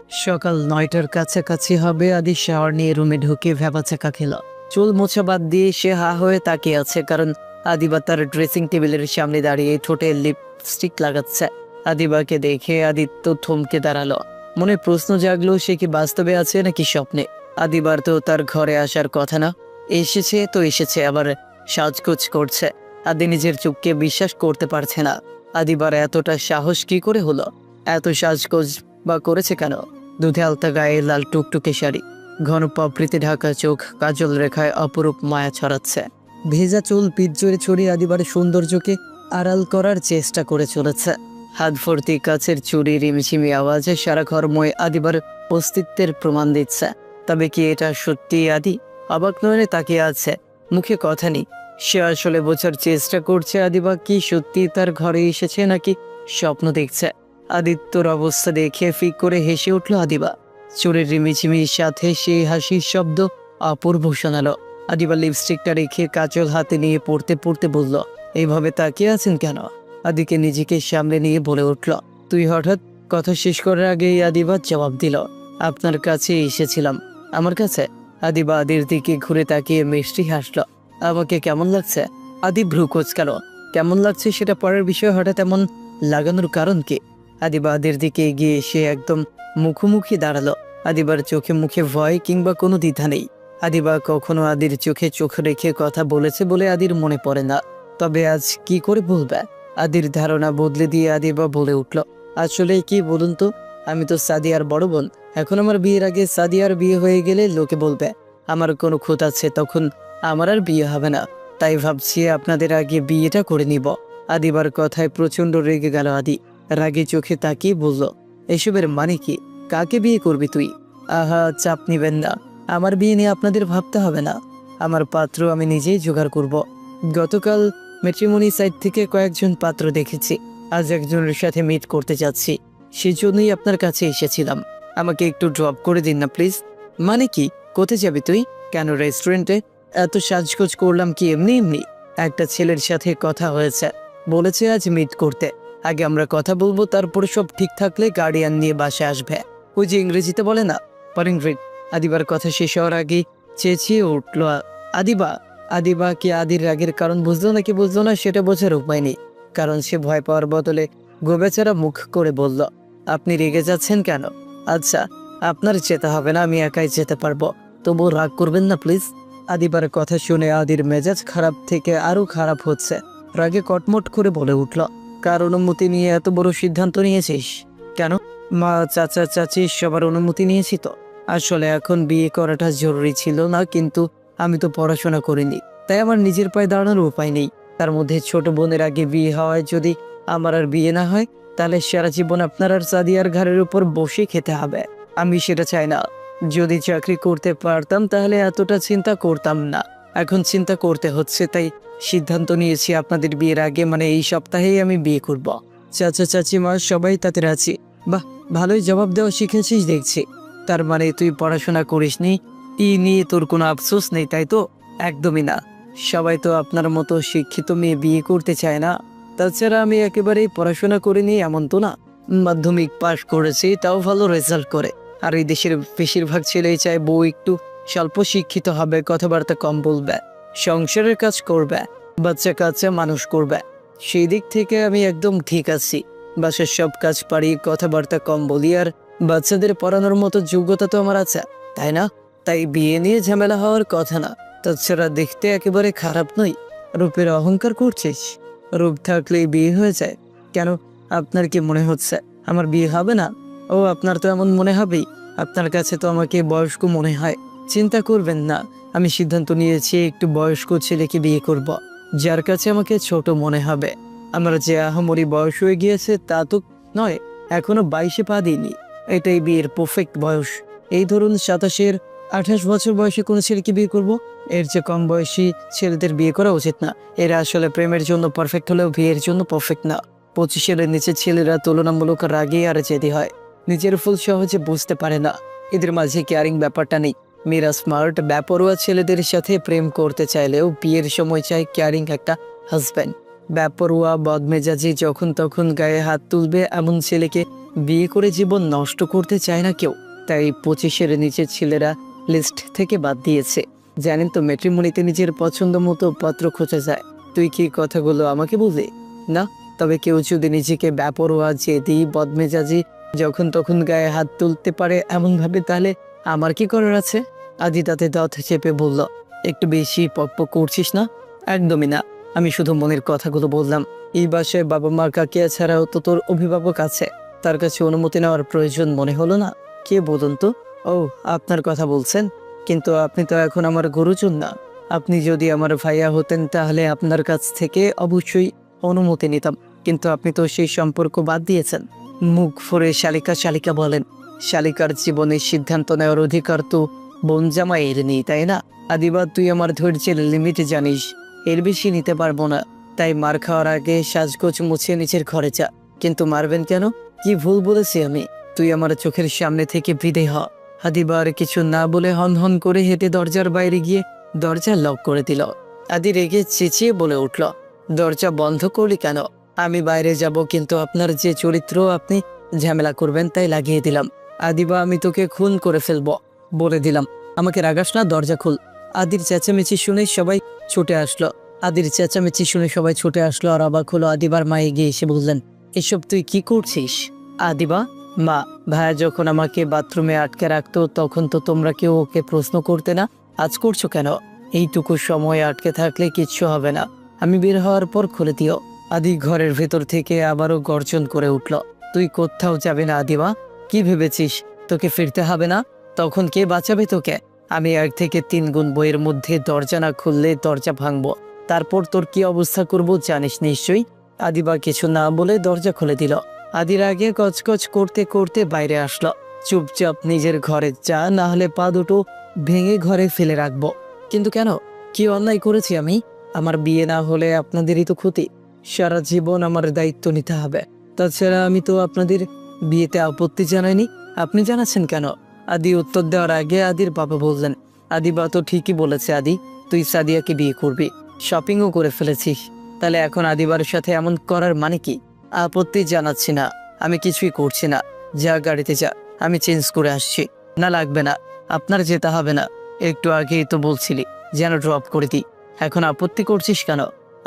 সকাল ৯টার কাছাকাছি হবে। আদি শাওয়ার নিয়ে রুমে ঢুকে ভ্যাবাচ্যাকা খেল। চুল মোছা বাদ দিয়ে সে হা হয়ে তাকিয়ে আছে, কারণ আদিবা তার ড্রেসিং টেবিলের সামনে দাঁড়িয়ে ঠোঁটে লিপস্টিক লাগাচ্ছে। আদিবাকে দেখে আদিত্য থমকে দাঁড়ালো। মনে প্রশ্ন জাগলো, সে কি বাস্তবে আছে নাকি স্বপ্নে? আদিবার তো তার ঘরে আসার কথা না। এসেছে তো এসেছে, আবার সাজগোজ করছে। আদি নিজের চোখকে বিশ্বাস করতে পারছে না। আদিবার এতটা সাহস কি করে হলো? এত সাজগোজ বা করেছে কেন? দুধে আলতা গায়ে, লাল টুকটুকে শাড়ি, ঘন পাপড়িতে ঢাকা চোখ, কাজল রেখায় অপরূপ মায়া ছড়াচ্ছে। ভেজা চুল পিঠ জুড়ে ছড়িয়ে আদিবারের সৌন্দর্যকে আড়াল করার চেষ্টা করে চলেছে। হাত ভর্তি কাছের চুড়ি রিমঝিমি আওয়াজে সারা ঘরময় আদিবার অস্তিত্বের প্রমাণ দিচ্ছে। তবে কি এটা সত্যি আদি? অবাক নয়নে তাকিয়ে আছে, মুখে কথা নেই। সে আসলে বোঝার চেষ্টা করছে আদিবা কি সত্যি তার ঘরে এসেছে নাকি স্বপ্ন দেখছে। আদিত্যর অবস্থা দেখে ফিক করে হেসে উঠল আদিবা। চোরের রিমিঝিমির সাথে সেই হাসির শব্দ অপূর্ব শোনালো। আদিবা লিপস্টিকটা রেখে কাজল হাতে নিয়ে পড়তে পড়তে বলল, এইভাবে তাকিয়ে আছেন কেন? আদিকে নিজেকে সামনে নিয়ে বলে উঠল, তুই হঠাৎ? কথা শেষ করার আগেই আদিবা জবাব দিল, আপনার কাছে এসেছিলাম। আমার কাছে? আদিবা আদির দিকে ঘুরে তাকিয়ে মিষ্টি হাসল। আমাকে কেমন লাগছে? আদি ভ্রু কোঁচকাল। কেমন লাগছে সেটা পরের বিষয়, হঠাৎ এমন লাগানোর কারণ কি? আদিবা আদির দিকে এগিয়ে এসে একদম মুখোমুখি দাঁড়ালো। আদিবার চোখে মুখে ভয় কিংবা কোনো দ্বিধা নেই। আদিবা কখনো আদির চোখে চোখ রেখে কথা বলেছে বলে আদির মনে পড়ে না। তবে আজ কি করে বলবে? আদির ধারণা বদলে দিয়ে আদিবা বলে উঠল, আসলে কি বলুন তো, আমি তো সাদিয়ার বড় বোন। এখন আমার বিয়ের আগে সাদিয়ার বিয়ে হয়ে গেলে লোকে বলবে আমার কোনো খুঁত আছে, তখন আমার আর বিয়ে হবে না। তাই ভাবছি আপনাদের আগে বিয়েটা করে নিব। আদিবার কথায় প্রচন্ড রেগে গেল আদি। রাগে চোখে তাকিয়ে বলল, এসবের মানে কি? কাকে বিয়ে করবি তুই? আহা, চাপ নিবেন না, আমার বিয়ে নিয়ে আপনাদের ভাবতে হবে না। আমার পাত্র আমি নিজেই জোগাড় করব। গতকাল ম্যাট্রিমনি সাইট থেকে কয়েকজন পাত্র দেখেছি। আজ একজনের সাথে মিট করতে যাচ্ছি, সেজন্যই আপনার কাছে এসেছিলাম। আমাকে একটু ড্রপ করে দিন না প্লিজ। মানে কি? কোথায় যাবি তুই? কেন রেস্টুরেন্টে? এত সাজগোজ করলাম কি এমনি এমনি? একটা ছেলের সাথে কথা হয়েছে, বলেছে আজ মিট করতে। আগে আমরা কথা বলবো, তারপরে সব ঠিক থাকলে গার্ডিয়ান নিয়ে বাসায় আসবে। ওই যে ইংরেজিতে বলে না, পারিং রিড। আদিবার কথা শেষ হওয়ার আগেই চেঁচিয়ে উঠল আদিবা। আদিবা কি আদির রাগের কারণ বুঝলো নাকি বুঝলো না সেটা বোঝার উপায় নেই, কারণ সে ভয় পাওয়ার বদলে গোবেচারা মুখ করে বলল, আপনি রেগে যাচ্ছেন কেন? আচ্ছা, আপনার যেতে হবে না, আমি একাই যেতে পারবো। তবুও রাগ করবেন না প্লিজ। আদিবার কথা শুনে আদির মেজাজ খারাপ থেকে আরো খারাপ হচ্ছে। রাগে কটমট করে বলে উঠল, কার অনুমতি নিয়ে এত বড় সিদ্ধান্ত নিয়েছিস? কেন? মা, চাচা, চাচি সবার অনুমতি নিয়েছি তো। আসলে এখন বিয়ে করাটা জরুরি ছিল না, কিন্তু আমি তো পড়াশোনা করিনি, তাই আমার নিজের পায়ে দাঁড়ানোর উপায় নেই। তার মধ্যে ছোট বোনের আগে বিয়ে হওয়ায় যদি আমার আর বিয়ে না হয়, তাহলে সারা জীবন আপনার আর সাদিয়ার ঘাড়ের উপর বসে খেতে হবে। আমি সেটা চাই না। যদি চাকরি করতে পারতাম তাহলে এতটা চিন্তা করতাম না। এখন চিন্তা করতে হচ্ছে, তাই সিদ্ধান্ত নিয়েছি আপনাদের বিয়ের আগে, মানে এই সপ্তাহেই আমি বিয়ে করব। চাচা চাচিমা সবাই তাতে রাজি। বাহ, ভালোই জবাব দেওয়া শিখেছিস দেখছি। তার মানে তুই পড়াশোনা করিসনি, ই নিয়ে তোর কোনো আফসোস নেই, তাই তো? একদমই না। সবাই তো আপনার মতো শিক্ষিত মেয়ে বিয়ে করতে চায় না। তাছাড়া আমি একেবারেই পড়াশোনা করিনি এমন তো না। মাধ্যমিক পাশ করেছি, তাও ভালো রেজাল্ট করে। আর এই দেশের বেশিরভাগ ছেলেই চায় বউ একটু স্বল্প শিক্ষিত হবে, কথাবার্তা কম বলবে, সংসারের কাজ করবে, বাচ্চা কাচ্চা মানুষ করবে। সেই দিক থেকে আমি একদম ঠিক আছি। বাসার সব কাজ পারি, কথাবার্তা কম বলি, আর বাচ্চাদের পড়ানোর মতো যোগ্যতা তো আমার আছে, তাই না? তাই বিয়ে নিয়ে ঝামেলা হওয়ার কথা না। তাছাড়া দেখতে একেবারে খারাপ নই। রূপের অহংকার করছিস? রূপ থাকলেই বিয়ে হয়ে যায়? কেন, আপনার কি মনে হচ্ছে আমার বিয়ে হবে না? ও, আপনার তো এমন মনে হবেই। আপনার কাছে তো আমাকে বয়স্ক মনে হয়। চিন্তা করবেন না, আমি সিদ্ধান্ত নিয়েছি একটু বয়স্ক ছেলেকে বিয়ে করব, যার কাছে আমাকে ছোট মনে হবে। আমার যে আহামরি বয়স হয়ে গিয়েছে তা তো নয়, এখনো 22-এ পা দিইনি। এটাই বিয়ের পারফেক্ট বয়স। এই ধরুন 27-28 বছর বয়সে কোনো ছেলেকে বিয়ে করব। এর চেয়ে কম বয়সী ছেলেদের বিয়ে করা উচিত না। এরা আসলে প্রেমের জন্য পারফেক্ট হলেও বিয়ের জন্য পারফেক্ট না। 25-এর নিচে ছেলেরা তুলনামূলক রাগী আর জেদি হয়, নিজের ফুল সহজে বুঝতে পারে না। এদের মাঝে কেয়ারিং ব্যাপারটা নেই। মেয়েরা স্মার্ট বেপরোয়া ছেলেদের সাথে প্রেম করতে চাইলেও বিয়ের সময় চায় কেয়ারিং একটা হাজব্যান্ড। বেপরোয়া বদমেজাজি যখন তখন গায়ে হাত তুলবে এমন ছেলেকে বিয়ে করে জীবন নষ্ট করতে চায় না কেউ, তাই 25-এর নিচের ছেলেরা লিস্ট থেকে বাদ দিয়েছে। জানেন তো, ম্যাট্রিমনিতে নিজের পছন্দ মতো পাত্র খোঁজা যায়। তুই কি কথাগুলো আমাকে বললি না? তবে কেউ যদি নিজেকে বেপরোয়া, জেদি, বদমেজাজি, যখন তখন গায়ে হাত তুলতে পারে এমন ভাবে, তাহলে আমার কি করার আছে? আদি তাতে দাঁত চেপে বলল, একটু বেশি পকপক করছিস না? একদমই না, আমি শুধু মনের কথাগুলো বললাম। এই বাসায় বাবা মা কাকিয়া ছাড়াও তো তোর অভিভাবক আছে, তার কাছে অনুমতি নেওয়ার প্রয়োজন মনে হলো না? কে বলুন তো? ও, আপনার কথা বলছেন? কিন্তু আপনি তো এখন আমার গুরুজন না। আপনি যদি আমার ভাইয়া হতেন তাহলে আপনার কাছ থেকে অবশ্যই অনুমতি নিতাম, কিন্তু আপনি তো সেই সম্পর্ক বাদ দিয়েছেন। মুখ ফুরে শালিকা শালিকা বলেন। শালিকার জীবনের সিদ্ধান্ত নেওয়ার অধিকার তো বোন জামাইয়ের নেই, তাই না? আদিবা, তুই আমার ধৈর্যের লিমিট জানিস, এর বেশি নিতে পারবো না। তাই মার খাওয়ার আগে সাজগোজ মুছিয়ে নিচের ঘরে যা। কিন্তু মারবেন কেন? কি ভুল বলেছি আমি? তুই আমার চোখের সামনে থেকে বিদায় হ। আদিবা আর কিছু না বলে হন হন করে হেঁটে দরজার বাইরে গিয়ে দরজা লক করে দিল। আদি রেগে চেঁচিয়ে বলে উঠল, দরজা বন্ধ করলি কেন? আমি বাইরে যাব, কিন্তু আপনার যে চরিত্র, আপনি ঝামেলা করবেন তাই লাগিয়ে দিলাম। আদিবা, আমি তোকে খুন করে ফেলবো বলে দিলাম। আমাকে রাগাস না, দরজা খুল। আদির চেঁচামেচি শুনে সবাই ছুটে আসলো। আর অবাক হলো। আদিবার মা এগিয়ে এসে বললেন, এসব তুই কি করছিস? আদিবা, মা, ভাইয়া যখন আমাকে বাথরুমে আটকে রাখতো তখন তো তোমরা কেউ ওকে প্রশ্ন করতে না, আজ করছো কেন? এইটুকু সময় আটকে থাকলে কিচ্ছু হবে না, আমি বের হওয়ার পর খুলে দিও। আদি ঘরের ভেতর থেকে আবারও গর্জন করে উঠল, তুই কোথাও যাবে না আদিবা। কি ভেবেছিস তোকে ফিরতে হবে না? তখন কে বাঁচাবে তোকে? আমি 1 থেকে 3 গুণ বইয়ের মধ্যে দরজা না খুললে দরজা ভাঙবো, তারপর তোর কি অবস্থা করব জানিস নিশ্চয়ই। আদিবা কিছু না বলে দরজা খুলে দিল। আদির আগে কচকচ করতে করতে বাইরে আসলো। চুপচাপ নিজের ঘরে যা, না হলে পা দুটো ভেঙে ঘরে ফেলে রাখবো। কিন্তু কেন? কি অন্যায় করেছি আমি? আমার বিয়ে না হলে আপনাদেরই তো ক্ষতি, সারা জীবন আমার দায়িত্ব নিতে হবে। তাছাড়া আমি তো আপনাদের বিয়েতে আপত্তি জানাইনি, আপনি জানাচ্ছেন কেন? আদি উত্তর দেওয়ার আগে আদির বাবা বললেন, আদিবা তো ঠিকই বলেছে আদি, তুই সাদিয়াকে বিয়ে করবি, শপিংও করে ফেলেছিস, তাহলে এখন আদিবার সাথে এমন করার মানে কি? আপত্তি জানাচ্ছি না, আমি কিছুই করছি না। যা, গাড়িতে যা, আমি চেঞ্জ করে আসছি। না লাগবে না, আপনার যেতে হবে না, একটু আগেই তো বলছিলি যেন ড্রপ করে দিই, এখন আপত্তি করছিস কেন?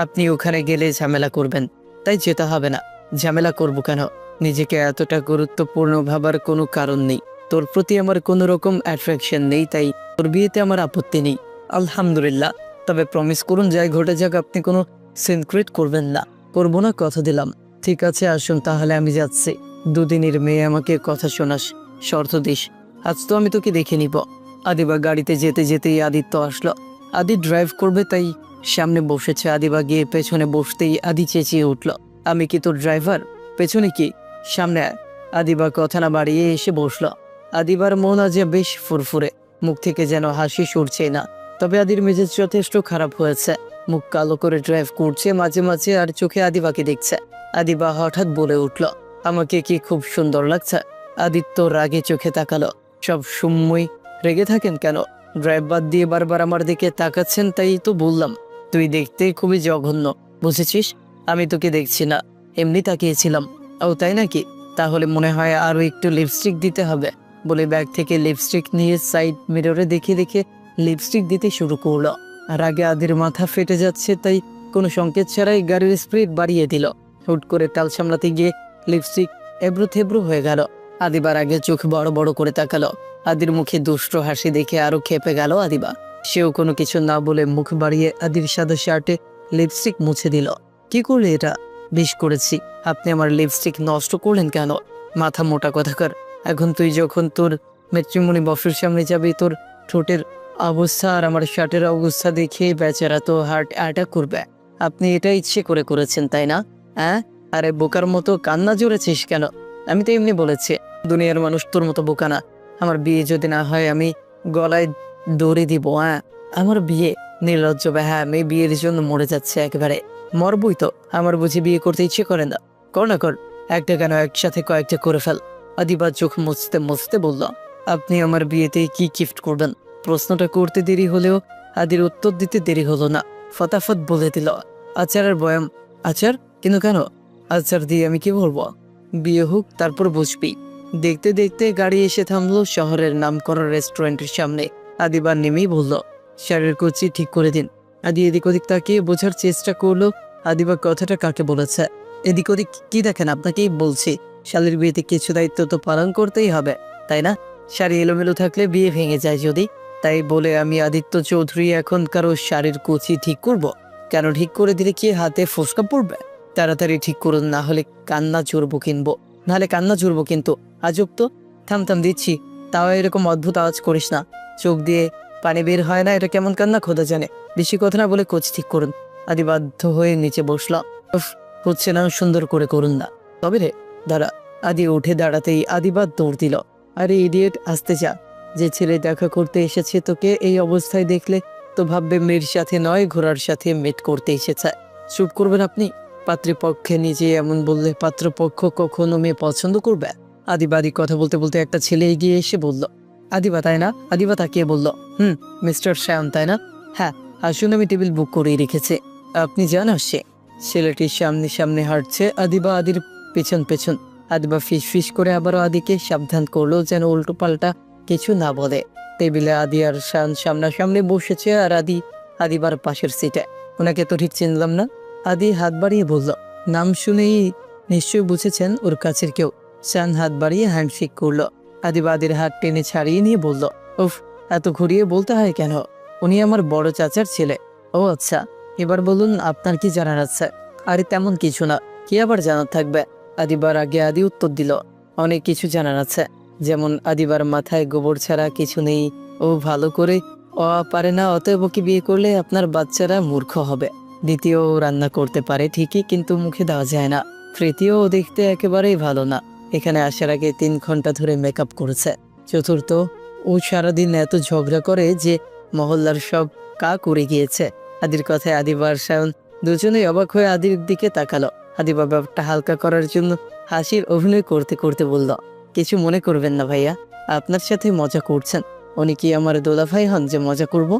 আপনি ওখানে গেলে ঝামেলা করবেন, তাই যেতে হবে না। ঝামেলা করব কেন? নিজেকে এতটা গুরুত্বপূর্ণ ভাবার কোনো কারণ নেই। তোর প্রতি আমার কোনো রকম অ্যাট্রাকশন নেই, তাই তোর বিয়েতে আমার আপত্তি নেই। আলহামদুলিল্লাহ, তবে প্রমিস করুন যাই ঘটে যাক আপনি কোনো সিনক্রেট করবেন না। করবো না, কথা দিলাম। ঠিক আছে, আসুন তাহলে, আমি যাচ্ছি। 2 দিনের মেয়ে, আমাকে কথা শোনাস, শর্ত দিস। আজ তো আমি তোকে দেখে নিব। আদিবা গাড়িতে যেতে যেতেই আদিত্য আসলো। আদি ড্রাইভ করবে তাই সামনে বসেছে। আদিবা গিয়ে পেছনে বসতেই আদি চেঁচিয়ে উঠল, আমি কি তোর ড্রাইভার? পেছনে কি, সামনে আয়। আদিবা কথা না বাড়িয়ে এসে বসলো। আদিবার মন আজ বেশ ফুরফুরে, মুখ থেকে যেন হাসি সরছে না। তবে আদির মেজাজ যথেষ্ট খারাপ হয়েছে, মুখ কালো করে ড্রাইভ করছে মাঝে মাঝে, আর চোখে আদিবাকে দেখছে। আদিবা হঠাৎ বলে উঠল, আমাকে কি খুব সুন্দর লাগছে? আদিত্য রাগে চোখে তাকালো। সব সময় রেগে থাকেন কেন? ড্রাইভ বাদ দিয়ে বারবার আমার দিকে তাকাচ্ছেন, তাই তো বললাম তুই দেখতে খুবই জঘন্য, বুঝেছিস? আমি তোকে দেখছি না, এমনি তাকিয়েছিলাম। ও তাই নাকি? তাহলে মনে হয় আরো একটু লিপস্টিক দিতে হবে, বলে ব্যাগ থেকে লিপস্টিক নিয়ে সাইড মিররে দেখে দেখে লিপস্টিক দিতে শুরু করলো। আর আগে আদির মাথা ফেটে যাচ্ছে, তাই কোনো সংকেত ছাড়াই গাড়ির স্পিড বাড়িয়ে দিল। হুট করে তাল সামলাতে গিয়ে লিপস্টিক এবড়ো থেবড়ো হয়ে গেল। আদিবার আগে চোখ বড় বড় করে তাকালো। আদির মুখে দুষ্ট হাসি দেখে আরো খেপে গেল আদিবা। সেও কোনো কিছু না বলে মুখ বাড়িয়ে আদির সাদা শার্টে লিপস্টিক মুছে দিল। কি করলে এটা? বেশ করেছি। আপনি আমার লিপস্টিক নষ্ট করলেন কেন? মাথা মোটা কথাকার। এখন তুই যখন তোর ম্যাট্রিমনি বফের সামনে যাবি, তোর ঠোঁটের অবস্থা আর আমার শার্টের অবস্থা দেখে বেচারা তো হার্ট অ্যাটাক করবে। আপনি এটা ইচ্ছে করে করেছেন, তাই না? হ্যাঁ? আরে বোকার মতো কান্না জুড়েছিস কেন? আমি তো এমনি বলেছি, দুনিয়ার মানুষ তোর মতো বোকা না। আমার বিয়ে যদি না হয় আমি গলায় দড়ি দিব। হ্যাঁ, আমার বিয়ে? নির্লজ্জ হ্যাঁ, আমি বিয়ের জন্য মরে যাচ্ছে একেবারে। মরবই তো, আমার বুঝি বিয়ে করতে ইচ্ছে করে না? কর না কর, একটা কেন একসাথে কয়েকটা করে ফেল। আদিবা চোখ মুছতে মুছতে বলল, আপনি আমার বিয়েতে কি গিফট করবেন? প্রশ্নটা করতে দেরি হলেও আদির উত্তর দিতে দেরি হলো না, ফটাফট বলে দিল, আচার আর বয়াম। আচার? কিন্তু কেন? আচার দিয়ে আমি কি বলবো? বিয়ে হোক তারপর বুঝবি। দেখতে দেখতে গাড়ি এসে থামলো শহরের নামকরা রেস্টুরেন্টের সামনে। আদিবা নেমেই বলল, শাড়ির কুচি ঠিক করে দিন। আদি এদিক ওদিক তাকিয়ে বোঝার চেষ্টা করলো আদিবা কথাটা কাকে বলেছে। এদিক ওদিক কি দেখেন, আপনাকেই বলছি, শালির বিয়েতে কিছু দায়িত্ব তো পালন করতেই হবে, তাই না? শাড়ি এলোমেলো থাকলে বিয়ে ভেঙে যায় যদি। তাই বলে আমি আদিত্য চৌধুরী এখন কারো শাড়ির কুচি ঠিক করব? কেন, ঠিক করে দিলে কি হাতে ফোসকা পড়বে? তাড়াতাড়ি ঠিক করুন, না হলে কান্না জুড়বো কিনবো, নাহলে কান্না জুড়বো কিন্তু। আজব তো। থাম থাম দিচ্ছি, তাও এরকম অদ্ভুত আওয়াজ করিস না। চোখ দিয়ে পানি বের হয় না, এটা কেমন কান্না খোদা জানে। বেশি কথা না বলে কোচ ঠিক করুন। আদি বাধ্য হয়ে নিচে বসলাম। উফ, হচ্ছে না, সুন্দর করে করুন না। তবে রে দাঁড়া। আদি উঠে দাঁড়াতেই আদিবাদ দৌড় দিল। আরে ইডিয়েট, আসতে যা। যে ছেলে দেখা করতে এসেছে তোকে এই অবস্থায় দেখলে তো ভাববে মেয়ের সাথে নয়, ঘোড়ার সাথে মেট করতে এসেছে। চুপ করবেন আপনি। পাত্রপক্ষে নিজে এমন বললে পাত্রপক্ষ কখনো মেয়ে পছন্দ করবে? আদিবাদী কথা বলতে বলতে একটা ছেলে এগিয়ে এসে বলল, আদিবা তাই না? আদিবা তাকিয়ে বলল, মিস্টার শ্যাম তাই না? হ্যাঁ আসুন, আমি টেবিল বুক করে রেখেছি, আপনি যান। আসছে। ছেলেটির সামনে সামনে হাঁটছে, আদিবা আদির পেছন পেছন। আদিবা ফিস ফিস করে আবারও আদিকে সাবধান করলো যেন উল্টো পাল্টা কিছু না বলে। টেবিলে আদি আর শান সামনাসামনি বসেছে, আর আদিবার পাশের সিটে। ওনাকে তো ঠিক চিনলাম না। আদি হাত বাড়িয়ে বলল, নাম শুনেই নিশ্চয়ই বুঝেছেন ওর কাছের কেউ। শান হাত বাড়িয়ে হ্যান্ডশেক করলো। আদিবা আদির হাত টেনে ছাড়িয়ে নিয়ে বলল, উফ, এত ঘুরিয়ে বলতে হয় কেন? উনি আমার বড় চাচার ছেলে। ও আচ্ছা, এবার বলুন আপনার কি জানার আছে? আরে তেমন কিছু না, কি আবার জানার থাকবে? আদিবার আগে আদি উত্তর দিল, অনেক কিছু জানার আছে। যেমন আদিবার মাথায় গোবর ছাড়া কিছু নেই, ও ভালো করে পারে না, অতএব ওকে বিয়ে করলে আপনার বাচ্চারা মূর্খ হবে। দ্বিতীয়, ও রান্না করতে পারে ঠিকই, কিন্তু মুখে দেওয়া যায় না। তৃতীয়, ও দেখতে একেবারেই ভালো না, এখানে আসার আগে 3 ঘন্টা ধরে মেকআপ করেছে। চতুর্থ, ও সারাদিন এত ঝগড়া করে যে মহল্লার সব কাক উড়ে গিয়েছে। আদির কথায় আদিবার সায়ন দুজনেই অবাক হয়ে আদির দিকে তাকালো। আদিবা ব্যাপারটা হালকা করার জন্য হাসির অভিনয় করতে করতে বলল, কিছু মনে করবেন না ভাইয়া, আপনার সাথে মজা করছেন। উনি কি আমার দোলা ভাই হন যে মজা করব?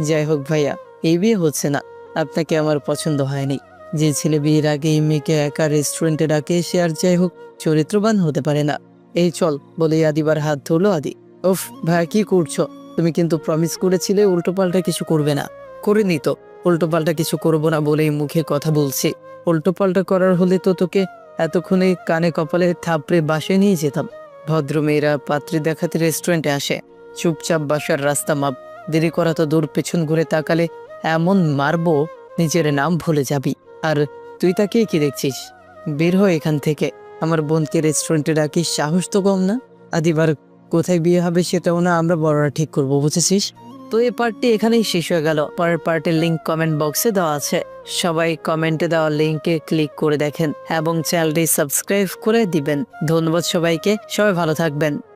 যাই হোক ভাইয়া, এই বিয়ে হচ্ছে না। আপনাকে আমার পছন্দ হয়নি। যে ছেলে বিয়ের আগে এই মেয়েকে একা রেস্টুরেন্টে ডাকে সে আর যাই হোক চরিত্রবান হতে পারে না। এই চল বলে আদিবার হাত ধরলো আদি। উফ ভাইয়া, কি করছো? তুমি কিন্তু প্রমিস করেছিলে উল্টোপাল্টা কিছু করবে না। করিনি তো। উল্টোপাল্টা কিছু করবো না বলেই মুখে কথা বলছি। উল্টোপাল্টা করার হলে তো তোকে এতক্ষণে কানে কপালে থাপড়ে বাসায় নিয়ে যেতাম। ভদ্রমেয়েরা পাত্রী দেখাতে রেস্টুরেন্টে আসে, চুপচাপ বাসার রাস্তা মাপ। দেরি করা তো দূর, পেছন ঘুরে তাকালে এমন মারবো নিজের নাম ভুলে যাবি। আর তুই তাকে কি দেখছিস? বের হয় এখান থেকে। আমার বোনকে রেস্টুরেন্টে ডাকিস, সাহস তো কম না। আদিবার কোথায় বিয়ে হবে সেটাও না আমরা বড়রা ঠিক করবো, বুঝেছিস? তো এই পার্টটি এখানেই শেষ হয়ে গেল। পরের পার্টের লিঙ্ক কমেন্ট বক্সে দেওয়া আছে, সবাই কমেন্টে দেওয়া লিঙ্কে ক্লিক করে দেখেন এবং চ্যানেলটি সাবস্ক্রাইব করে দিবেন। ধন্যবাদ সবাইকে, সবাই ভালো থাকবেন।